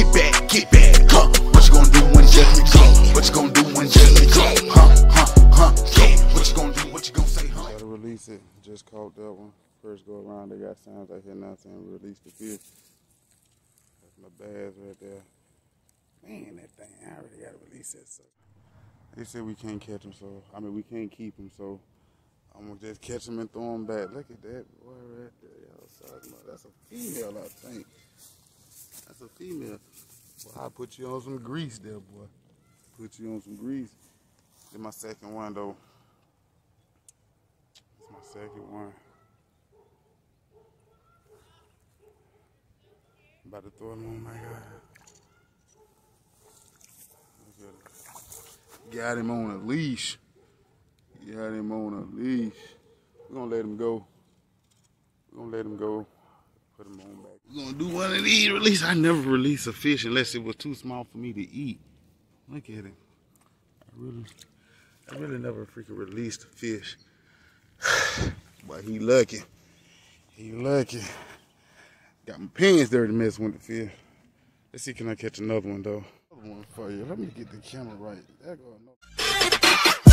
get back, huh? What you gonna do when judgment come? What you gonna do when judgment come? Yeah. What you gonna do? What you gonna say, huh? Gotta release it. Just caught that one. First go around, they got signs out here now saying release the fish. That's my bass right there. Man, that thing, I already gotta release that sucker. They said we can't catch him, so, we can't keep him, so I'm gonna just catch him and throw him back. Look at that boy right there, y'all. That's a female, I think. That's a female. Well, I'll put you on some grease there, boy. Put you on some grease. This my second one, though. It's my second one. I'm about to throw him on my God. Look at it. Got him on a leash. Got him on a leash. We're gonna let him go. We're gonna let him go. Put him on back. We're gonna do one of these release. I never release a fish unless it was too small for me to eat. Look at it. I really never freaking released a fish. But he lucky. He lucky. Got my pants dirty messing with the fish. Let's see, can I catch another one though? Another one for you. Let me get the camera right. There go another.